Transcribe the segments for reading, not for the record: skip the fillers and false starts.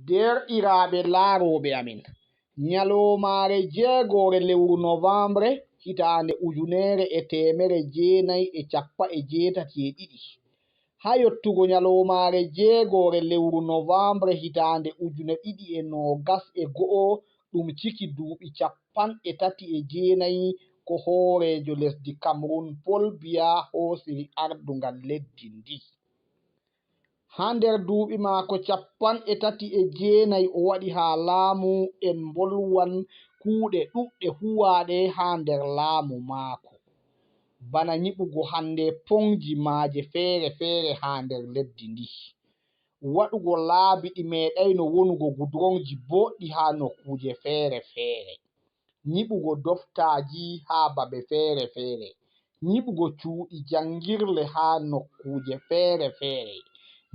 Derɗiraaɓe laaroɓe amin, nyalomaare jeegore lewru Novambre hitaande 1982. Ha yottugo nyalomaare jeegore lewru Novambre hitaande 2021 ɗum ciki duuɓi 39 ko hoorejo lesdi Cameroon Paul Biya hoosiri ardungal leddi ndi. Ha nder duuɓi maako 39 o waɗi haa laamu en bolwan kuuɗe ɗuɗɗe huwaaɗe haa nder laamu maako, bana nyiɓugo hande ponji maaje feere-feere haa nder leddi ndi, waɗugo laabi ɗi meeɗayno wonugo gudronji boɗɗi haa nokkuuje feere-feere, nyiɓugo doftaaji haa babe feere-feere, nyiɓugo cuuɗi jangirle haa nokkuuje feere-feere,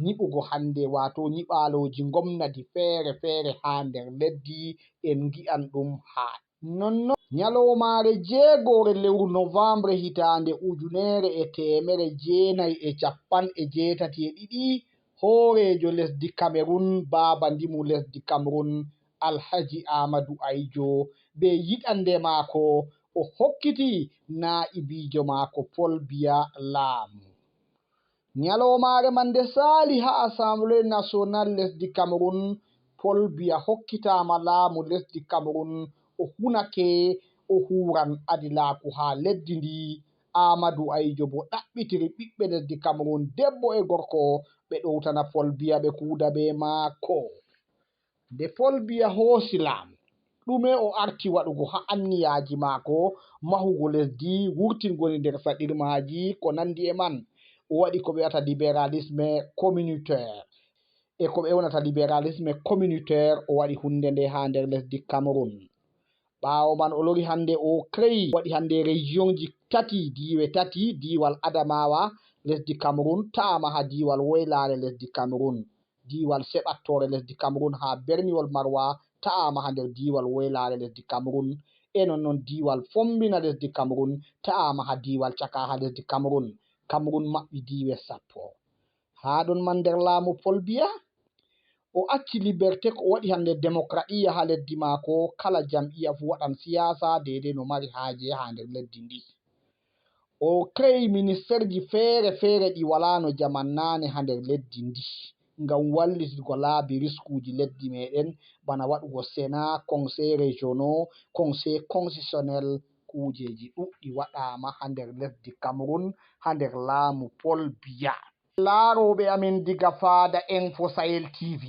nyiɓugo hande wato nyiɓaloji gomnati feere-feere haa nder leddi en gi'an ɗum haa nonnon. Nyalomaare jeegore lewru Novambre hitaande 1982 hoorejo lesdi Cameroon baaba ndimu lesdi Cameroon Alhaji Amadou Ahidjo be yiɗande maako o hokkiti na'ibijo maako Paul Biya laamu. Nyalomaare man nde saali ha Assemblée nationale lesdi Cameroon, Paul Biya hokkitaama laamu lesdi Cameroon o hunake o huran adilaaku ha leddi ndi. Amadou Ahidjo bo ɗaɓɓitiri ɓiɓɓe lesdi Cameroon debbo e gorko ɓe ɗowtana Paul Biya ɓe kuuda be maako. Nde Paul Biya hoosi laamu, ɗume o arti waɗugo ha anniyaji maako? Mahugo lesdi, wurtingoni nder saɗirmaji ko nandi e man. O waɗi ko ɓe wiyata libéralisme communautaire, e ko ɓe wonata libéralisme communautaire o waɗi hunde nde ha nder lesdi Cameroon. Ɓaawo man o lori hande o waɗi hande regionji tati, diiwe tati, diwal Adamawa lesdi Cameroon ta'ama ha diwal Woylare lesdi Cameroon, diwal Seɓattore lesdi Cameroon ha Berniwol Marwa ta'ama ha nder diwal Woylare lesdi Cameroon, e nonnon diwal Fombina lesdi Cameroon ta'ama ha diwal Caka ha lesdi Cameroon. Cameroon maɓɓi diiwe 10. Ha ɗon man nder laamu Paul Biya o acci liberté ko waɗi hande démocratie ha leddi maako, kala jam'iya fu waɗan siyasa daidai no mari haaje ha nder leddi ndi. O créi ministérji feere-feere ɗi walano jaman nane ha nder leddi ndi ngam wallitgo laabi riskuji leddi meɗen, bana waɗugo Sénat, conseil régionaux, conseil constitutionnel. Kujeji ɗuɗɗi waɗama ha nder lesdi Cameroon ha nder laamu Paul Biya. Laaroɓe amin diga Fada Info Sahel TV,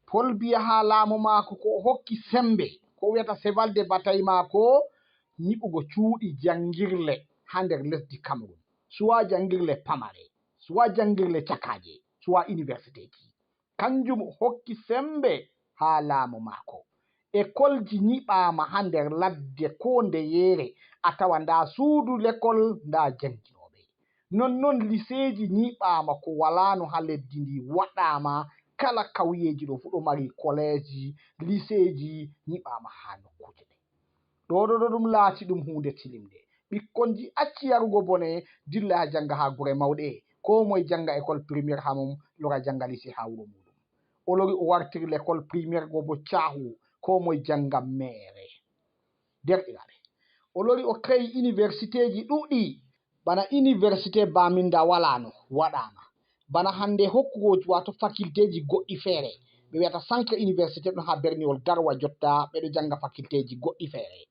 Paul Biya ha laamu maako ko o hokki sembe ko wiyata cheval de bataille maako, nyiɓugo cuuɗi jangirle ha nder lesdi Cameroon, suwa jangirle pamare, suwa jangirle cakaje, suwa universitéji, kanjum o hokki sembe ha laamu maako. École ji nyiɓama ha nder ladde ko ndeyere, a tawa nda suudu l'école nda janginoɓe, nonnon liseji nyiɓama ko walano ha leddi ndi waɗama, kala kauyeji ɗo fu ɗo mari colléji, liseji nyiɓama ha nokkuje ɗe. ɗo ɗum laati ɗum hunde tilimde, ɓikkonji acci yarugo bone dilla ha janga ha gure mauɗe, ko moye janga école primaire ha mum lora janga lycée ha wuro muɗum. O lori o wartiri l'école primaire go bo Cahu, ko moye janga mere. Derɗiraɓe, o lori o créi université ji ɗuɗɗi, bana université Baminda walano waɗama, bana hande hokkugo wato faculté ji goɗɗi feere, ɓe wiyata centre université ɗon ha Berniwol Darwa jotta ɓeɗo janga faculté ji goɗɗi feere.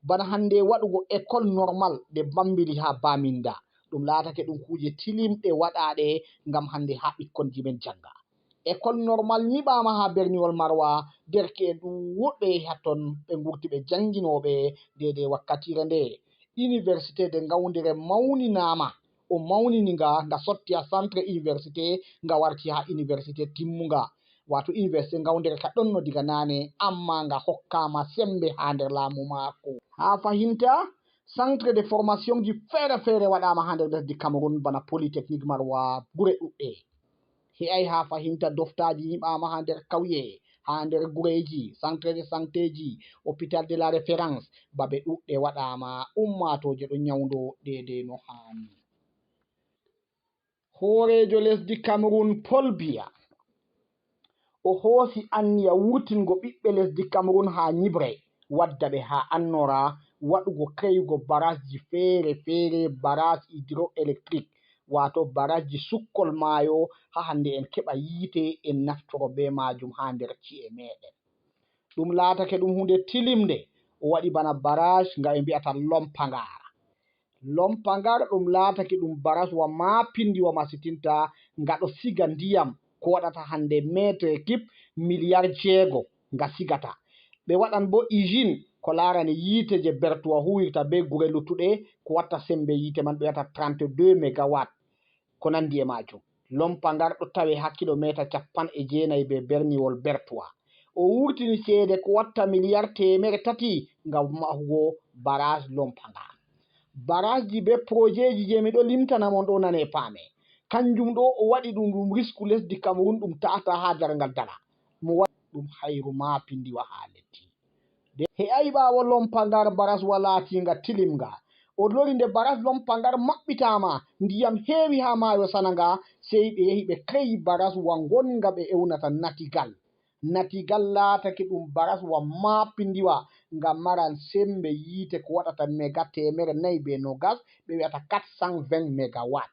Bana hande waɗugo école normal ɗe Bambili ha Baminda, ɗum laatake ɗum kuje tilimɗe waɗaɗe ngam hande ha ɓikkonji men janga. École normal nyiɓama ha Berniwol Marwa, derke'en ɗum woɗɓe hatton ɓe ngurti ɓe janginoɓe daidai wakkatire nde. Université de Ngaoundéré mauninama, o maunini nga sotti ha centre université, nga warti ha université timmunga, wato université Ngaoundéré ka ɗonno diga nane, amma nga hokkama sembe ha nder laamu maako. Ha fahinta, centre de formation ji feere-feere waɗama ha nder lesdi Cameroon, bana Polytechnique Marwa, gure ɗuɗɗe. He'ai ha fahinta doftaji nyiɓama ha nder kauye, ha nder gureji, centre de santé ji, hôpital de la référence, babe ɗuɗɗe waɗama, ummatoje ɗo nyaundo daidai no hani. Hoorejo lesdi Cameroon Paul Biya o hoosi anniya wurtingo ɓiɓɓe lesdi Cameroun haa nyibre wadda ɓe haa annora waɗugo kayugo barasji feere feere, baras hydroélectrique wato barasji sukkol maayo haa hande en keɓa yiite en naftoro be maajum haa nder ci'e meɗen. Ɗum laatake ɗum hunde tilimde o waɗi bana baras nga ɓe mbi'ata Lompagar. Lompagar ɗum laatake ɗum baraswa maapindiwa masitinta nga ɗo siga ndiyam ko waɗata hande metre kip miliyar 6 nga sigata. Ɓe waɗan bo usine ko laarani yiite je bertuwa huwirta be gure luttuɗe ko watta sembe yiite man ɓe wiyata 32 mégawatt ko nandi e majum. Lompagar ɗo tawe ha kilometer 90 be berniwol bertuwa. O wurtini ceede ko watta miliyar 300 ngam mahugo barage Lompagar. Barasji be projetji je miɗo limtanamon ɗo nane paame. Kanjum ɗo o waɗi ɗum risku lesdi Cameroun ɗum ta'ata ha darngal dala. Mo waɗi ɗum hayru maapindiwa ha leddi. He ai ɓaawo Lompagar baraswa laatinga tilimga. O lori nde baras Lompagar maɓɓitama ndiyam heewi ha maayo Sananga, sey ɓe yahi ɓe kayi baraswa ngonga ɓe ewnata Natigal. Natigal laatake ɗum baraswa maapindiwa ngam maran sembe yiite ko waɗata mega 420 ɓe wiyata 420 mégawatt.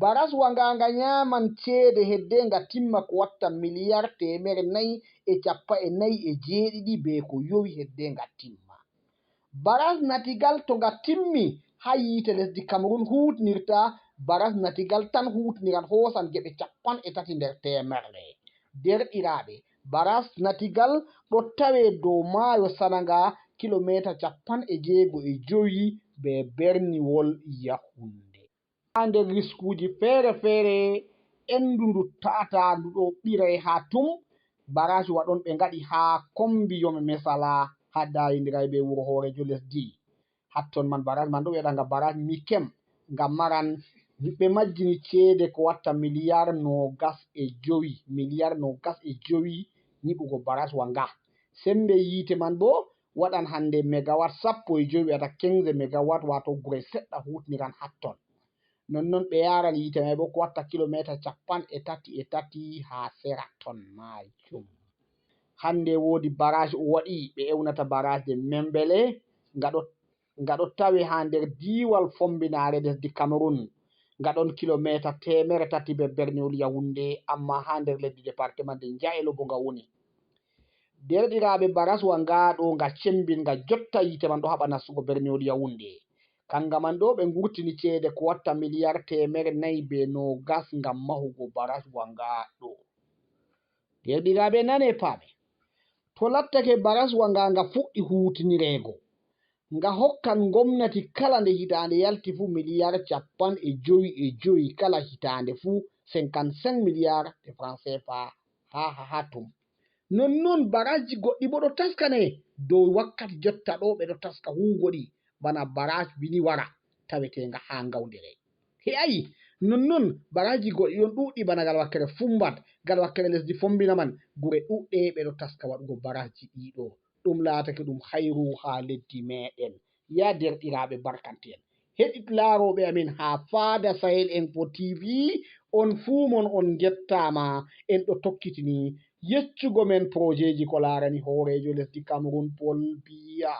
Baraswa nga nyaman ceede hedde nga timma ko watta miliyar 447 be ko yowi hedde nga timma. Baras Natigal to nga timmi ha yiite lesdi Cameroun hutinirta, baras Natigal tan hutiniran hoosan geɓe 30 nder temerre. Derɗiraaɓe, baras Natigal ɗo tawe dow maayo Sananga kilometer 65 be berniwol Yaounde. Ha nder riskuji feere feere endu ndu ta'ata ndu ɗo ɓiray ha tum. Baraji waɗon ɓe ngaɗi ha kombi Yome Mesala ha dayindiray be wuro horejo lesdi. Hatton man baraji man ɗo wi'ata baraj Mikem ngam maran ɓe majjini ceede ko watta miliyar 25 nyiɓugo baraswa nga. Sembe yiite man bo waɗan hande megawatt 15 wiyata 15 megawatt wato gure seɗɗa hutiniran hatton. Nonnon ɓe yaran yiite mai bo ko watta kilometer 33 ha sera ton majum. Hande woodi barage o waɗi ɓe ewnata barage de Membele nga ɗo tawe ha nder diwal fombinare lesdi Cameroun. Nga ɗon kilometer 300 be berniwol Yaounde, amma ha nder leddi département de Ndiayelo bo nga woni. Derɗiraaɓe, baraswa nga ɗo nga cembin nga jotta yiite man ɗo haɓa nastugo berniwol Yaounde. Kanga man ɗo ɓe ngurtini ceede ko watta miliyar 420 ngam mahugo baraswa nga ɗo. Derɗiraaɓe nane paame. To lattake baraswa nga fuɗɗi hutinirego, nga hokkan gomnati kala nde hitande yalti fu miliyar 55 kala hitande fu 55 milliard de francs CFA ha tum. Nonnon barasji goɗɗi bo ɗo taskane dow wakkati jotta ɗo ɓe ɗo taska hugoɗi bana baraj Biniwara tawetenga ha Ngaudere. He ayi nonnon baraji goɗɗi ɗon ɗuɗɗi bana gal wakkere Fumbat, gal wakkere lesdi Fombina man gure ɗuɗɗe ɓe ɗo taska waɗugo barasji ɗiɗo. Ɗum laatake ɗum hayru ha leddi meɗen. Ya derɗiraaɓe barkante'en, heɗit laaroɓe amin ha Fada Sahel Info TV, on fuu mon on gettama en ɗo tokkitini yeccugo men projeji ko laarani horejo lesdi Cameroun Paul Biya.